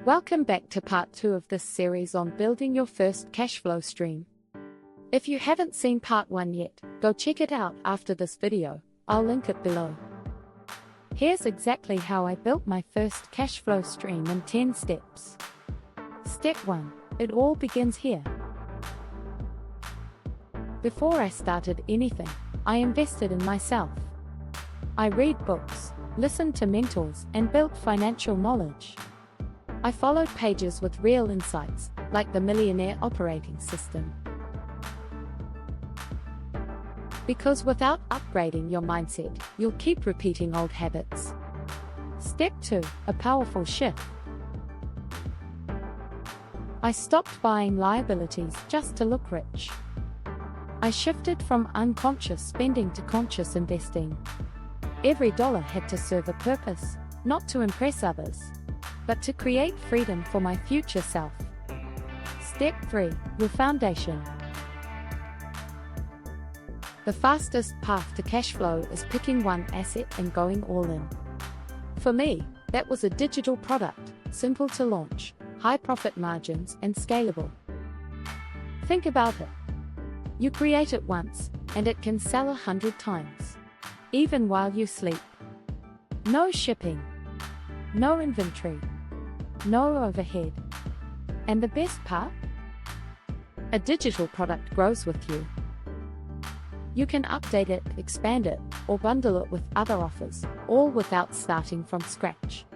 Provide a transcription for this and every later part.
Welcome back to part 2 of this series on building your first cash flow stream. If you haven't seen part 1 yet, go check it out after this video. I'll link it below. Here's exactly how I built my first cash flow stream in 10 steps. Step 1. It all begins here. Before I started anything, I invested in myself. I read books, listened to mentors, and built financial knowledge. I followed pages with real insights, like the Millionaire operating system. Because without upgrading your mindset, you'll keep repeating old habits. Step 2. A powerful shift. I stopped buying liabilities just to look rich. I shifted from unconscious spending to conscious investing. Every dollar had to serve a purpose, not to impress others, but to create freedom for my future self. Step 3. Your foundation. The fastest path to cash flow is picking one asset and going all in. For me, that was a digital product, simple to launch, high profit margins, and scalable. Think about it. You create it once, and it can sell 100 times, even while you sleep. No shipping, no inventory, no overhead. And the best part? A digital product grows with you. You can update it, expand it, or bundle it with other offers, all without starting from scratch.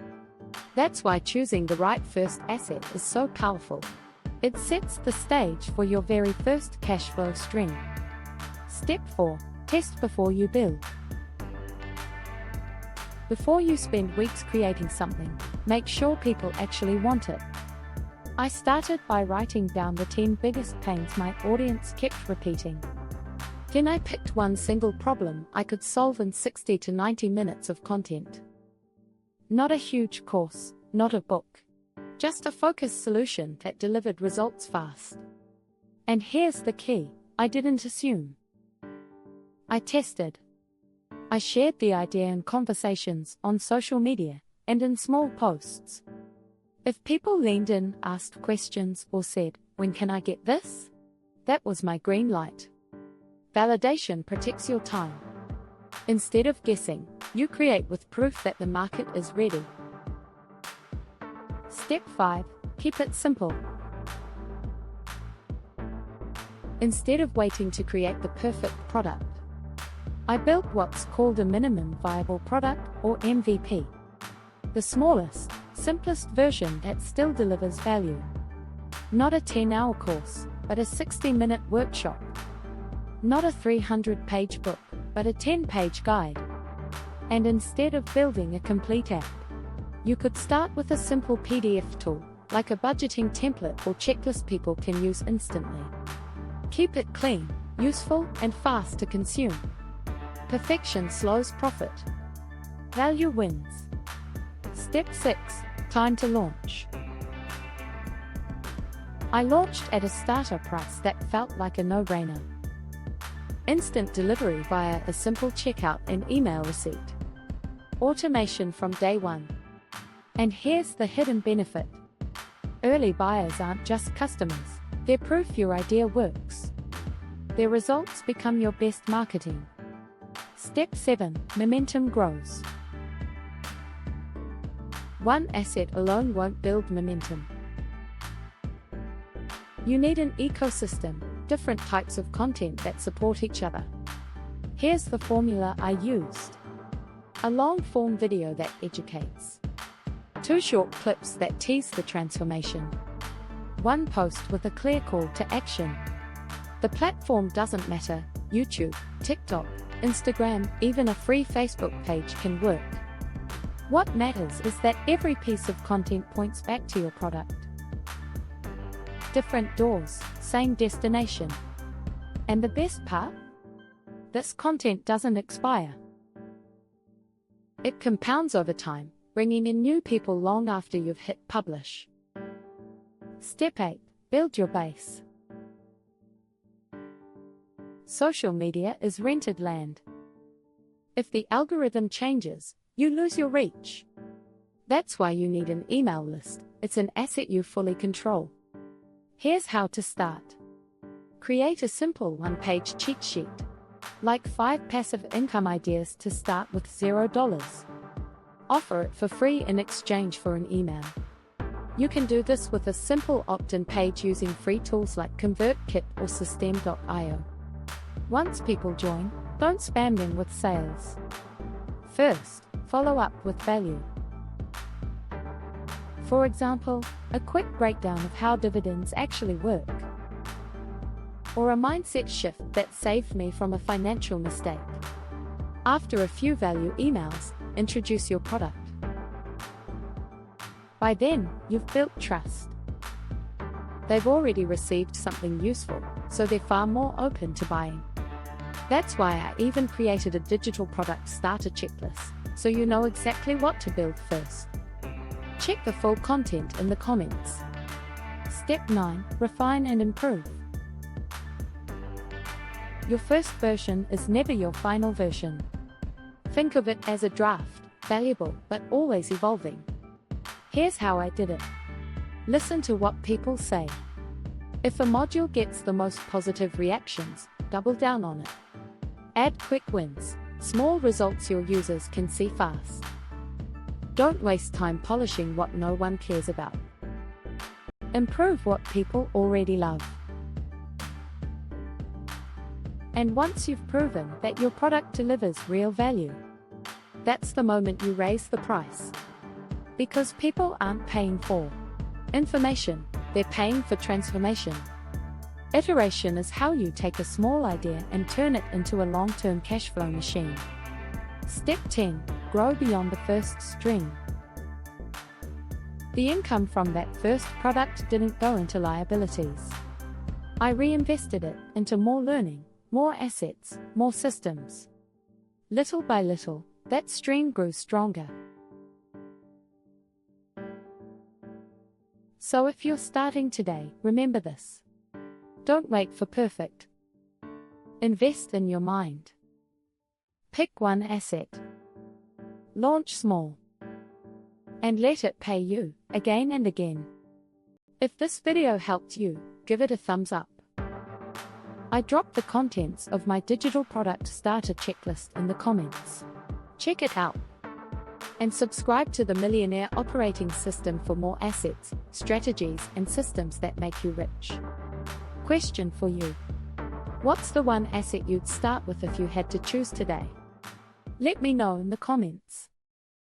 That's why choosing the right first asset is so powerful. It sets the stage for your very first cash flow stream. Step 4. Test before you build. Before you spend weeks creating something, make sure people actually want it. I started by writing down the 10 biggest pains my audience kept repeating. Then I picked one single problem I could solve in 60 to 90 minutes of content. Not a huge course, not a book. Just a focused solution that delivered results fast. And here's the key: I didn't assume. I tested. I shared the idea in conversations, on social media, and in small posts. If people leaned in, asked questions, or said, "When can I get this?" that was my green light. Validation protects your time. Instead of guessing, you create with proof that the market is ready. Step 5. Keep it simple. Instead of waiting to create the perfect product, I built what's called a minimum viable product, or MVP. The smallest, simplest version that still delivers value. Not a 10-hour course, but a 60-minute workshop. Not a 300-page book, but a 10-page guide. And instead of building a complete app, you could start with a simple PDF tool, like a budgeting template or checklist people can use instantly. Keep it clean, useful, and fast to consume. Perfection slows profit. Value wins. Step 6. Time to launch. I launched at a starter price that felt like a no-brainer. Instant delivery via a simple checkout and email receipt. Automation from day one. And here's the hidden benefit. Early buyers aren't just customers, they're proof your idea works. Their results become your best marketing. Step 7. Momentum grows. One asset alone won't build momentum. You need an ecosystem, different types of content that support each other. Here's the formula I used. A long-form video that educates. 2 short clips that tease the transformation. 1 post with a clear call to action. The platform doesn't matter. YouTube, TikTok, Instagram, even a free Facebook page can work. What matters is that every piece of content points back to your product. Different doors, same destination. And the best part? This content doesn't expire. It compounds over time, bringing in new people long after you've hit publish. Step 8. Build your base. Social media is rented land. If the algorithm changes, you lose your reach. That's why you need an email list, it's an asset you fully control. Here's how to start. Create a simple one-page cheat sheet. Like 5 passive income ideas to start with $0. Offer it for free in exchange for an email. You can do this with a simple opt-in page using free tools like ConvertKit or System.io. Once people join, don't spam them with sales. First, follow up with value. For example, a quick breakdown of how dividends actually work. Or a mindset shift that saved me from a financial mistake. After a few value emails, introduce your product. By then, you've built trust. They've already received something useful, so they're far more open to buying. That's why I even created a digital product starter checklist, so you know exactly what to build first. Check the full content in the comments. Step 9. Refine and improve. Your first version is never your final version. Think of it as a draft, valuable but always evolving. Here's how I did it. Listen to what people say. If a module gets the most positive reactions, double down on it. Add quick wins, small results your users can see fast. Don't waste time polishing what no one cares about. Improve what people already love. And once you've proven that your product delivers real value, that's the moment you raise the price. Because people aren't paying for information, they're paying for transformation. Iteration is how you take a small idea and turn it into a long-term cash flow machine. Step 10. Grow beyond the first stream. The income from that first product didn't go into liabilities. I reinvested it into more learning, more assets, more systems. Little by little, that stream grew stronger. So if you're starting today, remember this. Don't wait for perfect. Invest in your mind. Pick one asset. Launch small. And let it pay you, again and again. If this video helped you, give it a thumbs up. I dropped the contents of my digital product starter checklist in the comments. Check it out. And subscribe to the Millionaire operating system for more assets, strategies, and systems that make you rich. Question for you. What's the one asset you'd start with if you had to choose today? Let me know in the comments.